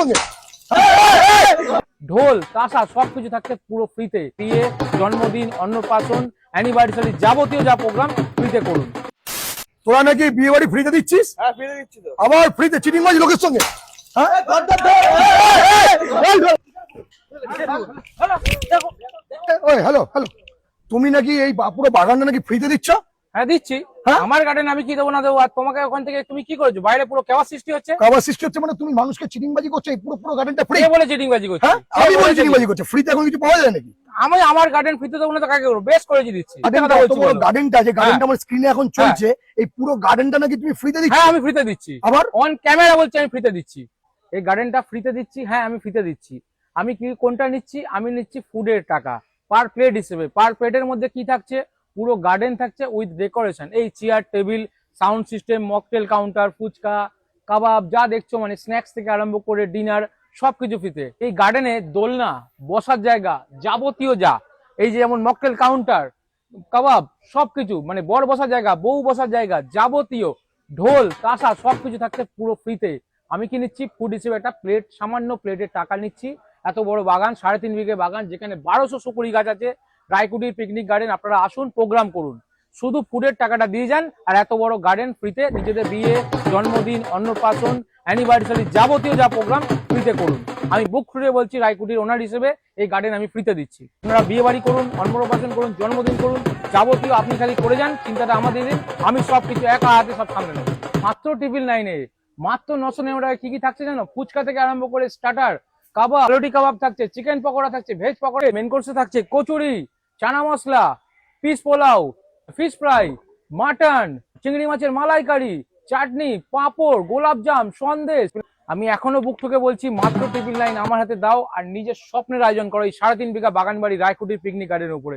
সঙ্গে। ঢোল তাসা সবকিছু থাকছে পুরো ফ্রিতে। বিয়ে, জন্মদিন, অন্নপ্রাশন, অ্যানিভার্সারি যাবতীয় যা প্রোগ্রাম ফ্রিতে করুন। তোরা নাকি বিয়ে বাড়ি ফ্রিতে দিচ্ছিস? হ্যাঁ ফিরে দিচ্ছি তো। আবার ফ্রিতে চিটিংবাজি লোকের সঙ্গে? হ্যাঁ? ওই হ্যালো হ্যালো, তুমি নাকি এই পুরো বাগানটা নাকি ফ্রিতে দিচ্ছ? হ্যাঁ দিচ্ছি। হ্যাঁ? আমার গার্ডেন আমি কি দেবো না দেবো, আর তোমাকে ওখান থেকে তুমি কি করেছো? বাইরে পুরো কেওয়ার সৃষ্টি হচ্ছে। কাবার সৃষ্টি হচ্ছে মানে তুমি মানুষকে চিটিংবাজি করছো? এই পুরো পুরো গার্ডেনটা ফ্রি? কে বলে চিটিংবাজি করছে? হ্যাঁ, আমি বলি চিটিংবাজি করছো। ফ্রিতে এখন কিছু পাওয়া যায় নাকি? আমি আমার গার্ডেন ফ্রিতে দেবো না তো কাকে করবো? বেশ করেছি দিচ্ছি। গার্ডেনটা এত বড় গার্ডেনটা, যে গার্ডেনটা আমার স্ক্রিনে এখন চলছে, এই পুরো গার্ডেনটা নাকি তুমি ফ্রিতে দিচ্ছ? হ্যাঁ আমি ফ্রিতে দিচ্ছি। আবার অন ক্যামেরা বলছি আমি ফ্রিতে দিচ্ছি। এই গার্ডেনটা ফ্রিতে দিচ্ছি। হ্যাঁ আমি ফ্রিতে দিচ্ছি। আমি কি কোনটা নিচ্ছি? আমি নিচ্ছি ফুডের টাকা পার প্লেট হিসেবে। পার প্লেটের মধ্যে কি থাকছে? পুরো গার্ডেন থাকছে উইথ ডেকোরেশন। এই chair table, sound system, mocktail counter, fuchka, kebab যা দেখছো, মানে স্ন্যাক্স থেকে আরম্ভ করে ডিনার সবকিছু ফ্রিতে। এই গার্ডেনে দোলনা, বসার জায়গা, যাবতীয় যা, এই যে যেমন মকটেল কাউন্টার, কাবাব সবকিছু, মানে বর বসার জায়গা, বউ বসার জায়গা, যাবতীয় ঢোল তাসা সবকিছু থাকছে পুরো ফ্রিতে। আমি কি নিচ্ছি? ফুড হিসেবে একটা প্লেট, সামান্য প্লেটের টাকা নিচ্ছি। এত বড় বাগান, 3.5 বিঘে বাগান, যেখানে 1200 সুপুরি গাছ আছে। রায়কুটির পিকনিক গার্ডেন, আপনারা আসুন, প্রোগ্রাম করুন, শুধু ফুডের টাকাটা দিয়ে যান, আর এত বড় গার্ডেন ফ্রিতে। নিজেদের বিয়ে, জন্মদিন, অন্নপ্রাশন, অ্যানিভার্সারি যাবতীয় যা প্রোগ্রাম ফ্রিতে করুন। আমি বুক খুলে বলছি, রায়কুটির ওনার হিসেবে এই গার্ডেন আমি ফ্রিতে দিচ্ছি। আপনারা বিয়ে বাড়ি করুন, অন্নপ্রাশন করুন, জন্মদিন করুন, যাবতীয় আপনি খালি করে যান, চিন্তাটা আমাদের দিন, আমি সবকিছু একা হাতে সব সামনে নেব। মাত্র ট্রিপল নাইনে, মাত্র 999 টাকায় কি কি থাকছে জানো? ফুচকা থেকে আরম্ভ করে স্টার্টার, কাবাব, আলুটি কাবাব থাকছে, চিকেন পকোড়া থাকছে, ভেজ পকোড়া, মেন কোর্সে থাকছে kachori, chana masala, peas pulao, fish fry, mutton, চিংড়ি মাছের মালাইকারি, চাটনি, পাঁপড়, গোলাপজাম, সন্দেশ। আমি এখনো বুক ঠুকে বলছি, মাত্র ট্রিপল নাইন আমার হাতে দাও, আর নিজের স্বপ্নের আয়োজন করো এই 3.5 বিঘা বাগান বাড়ি রায়কুটির পিকনিক গার্ডেনের উপরে।